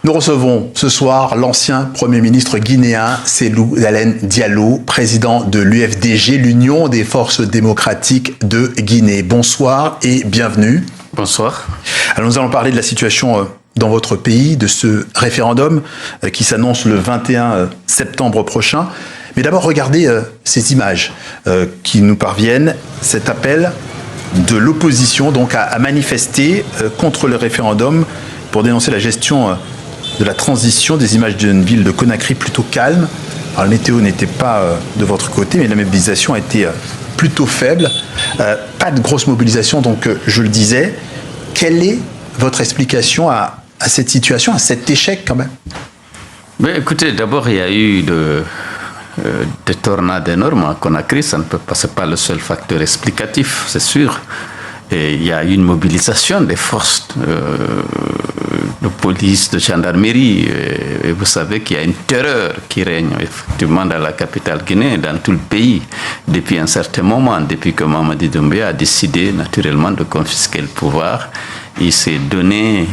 Nous recevons ce soir l'ancien Premier ministre guinéen Cellou Dalein Diallo, président de l'UFDG, l'Union des forces démocratiques de Guinée. Bonsoir et bienvenue. Bonsoir. Alors nous allons parler de la situation dans votre pays, de ce référendum qui s'annonce le 21 septembre prochain. Mais d'abord, regardez ces images qui nous parviennent, cet appel de l'opposition donc à manifester contre le référendum pour dénoncer la gestion de la transition, des images d'une ville de Conakry plutôt calme. Alors, la météo n'était pas de votre côté, mais la mobilisation a été plutôt faible. Pas de grosse mobilisation, donc je le disais. Quelle est votre explication à cette situation, à cet échec quand même? Mais écoutez, d'abord, il y a eu des tornades énormes à Conakry. C'est pas le seul facteur explicatif, c'est sûr. Et il y a eu une mobilisation des forces de police, de gendarmerie. Et vous savez qu'il y a une terreur qui règne effectivement dans la capitale guinéenne, dans tout le pays, depuis un certain moment, depuis que Mamadi Doumbouya a décidé naturellement de confisquer le pouvoir. Il s'est donné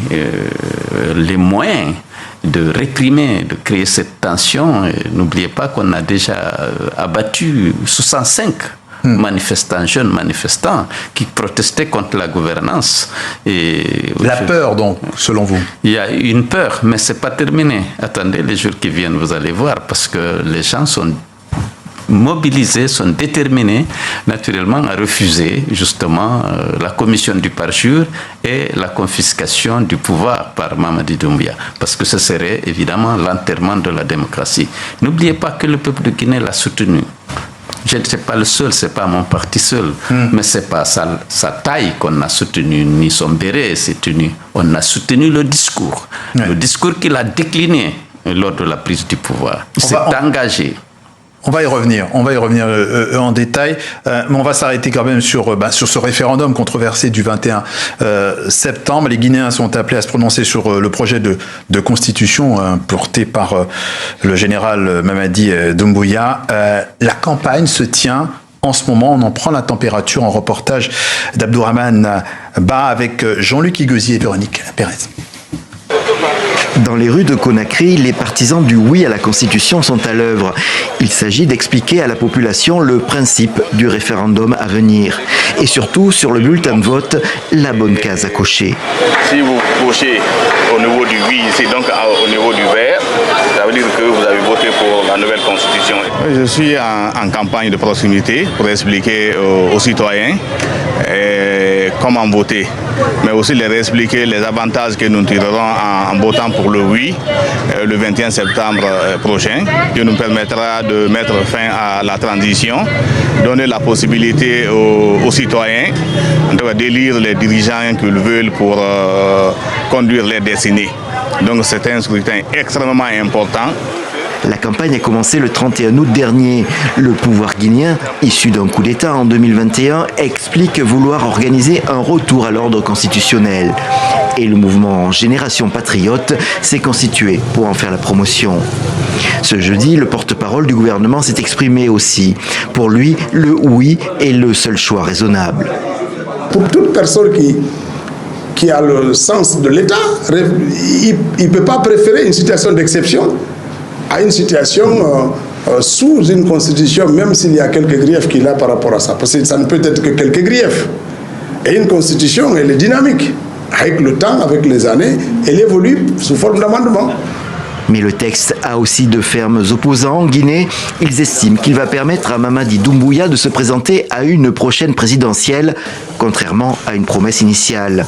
les moyens de réprimer, de créer cette tension. Et n'oubliez pas qu'on a déjà abattu 65 manifestants, jeunes manifestants, qui protestaient contre la gouvernance. Et la peur, donc, selon vous? Il y a une peur, mais ce n'est pas terminé. Attendez les jours qui viennent, vous allez voir, parce que les gens sont mobilisés, sont déterminés, naturellement, à refuser, justement, la commission du parjure et la confiscation du pouvoir par Mamadi Doumbouya, parce que ce serait, évidemment, l'enterrement de la démocratie. N'oubliez pas que le peuple de Guinée l'a soutenu. Je ne suis pas le seul, ce n'est pas mon parti seul, mais ce n'est pas sa taille qu'on a soutenu, ni son béret s'est tenu. On a soutenu le discours qu'il a décliné lors de la prise du pouvoir. Il s'est engagé. On va y revenir en détail, mais on va s'arrêter quand même sur ce référendum controversé du 21 septembre. Les Guinéens sont appelés à se prononcer sur le projet de constitution porté par le général Mamadi Doumbouya. La campagne se tient en ce moment, on en prend la température en reportage d'Abdourahmane Ba avec Jean-Luc Igosier et Véronique Pérez. Dans les rues de Conakry, les partisans du oui à la Constitution sont à l'œuvre. Il s'agit d'expliquer à la population le principe du référendum à venir. Et surtout, sur le bulletin de vote, la bonne case à cocher. Si vous cochez au niveau du oui, c'est donc au niveau du vert, ça veut dire que vous avez voté pour la nouvelle Constitution. Je suis en campagne de proximité pour expliquer aux citoyens comment voter, mais aussi leur expliquer les avantages que nous tirerons en votant pour le oui le 21 septembre prochain, qui nous permettra de mettre fin à la transition, donner la possibilité aux citoyens d'élire les dirigeants qu'ils veulent pour conduire les destinées. Donc c'est un scrutin extrêmement important. La campagne a commencé le 31 août dernier. Le pouvoir guinéen, issu d'un coup d'État en 2021, explique vouloir organiser un retour à l'ordre constitutionnel. Et le mouvement Génération Patriote s'est constitué pour en faire la promotion. Ce jeudi, le porte-parole du gouvernement s'est exprimé aussi. Pour lui, le oui est le seul choix raisonnable. Pour toute personne qui a le sens de l'État, il ne peut pas préférer une situation d'exception à une situation sous une constitution, même s'il y a quelques griefs qu'il a par rapport à ça. Parce que ça ne peut être que quelques griefs. Et une constitution, elle est dynamique. Avec le temps, avec les années, elle évolue sous forme d'amendement. Mais le texte a aussi de fermes opposants en Guinée. Ils estiment qu'il va permettre à Mamadi Doumbouya de se présenter à une prochaine présidentielle, contrairement à une promesse initiale.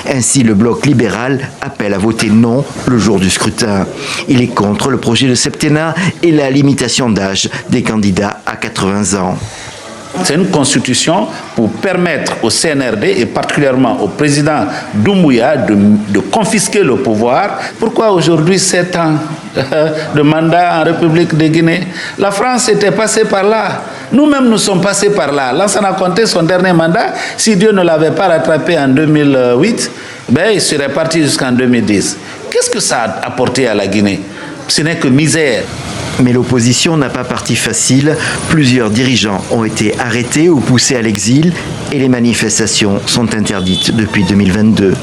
Ainsi, le bloc libéral appelle à voter non le jour du scrutin. Il est contre le projet de septennat et la limitation d'âge des candidats à 80 ans. C'est une constitution pour permettre au CNRD et particulièrement au président Doumbouya de confisquer le pouvoir. Pourquoi aujourd'hui 7 ans de mandat en République de Guinée? La France était passée par là. Nous-mêmes, nous sommes passés par là. Lansana Conté, son dernier mandat, si Dieu ne l'avait pas rattrapé en 2008, il serait parti jusqu'en 2010. Qu'est-ce que ça a apporté à la Guinée? Ce n'est que misère. Mais l'opposition n'a pas parti facile. Plusieurs dirigeants ont été arrêtés ou poussés à l'exil et les manifestations sont interdites depuis 2022.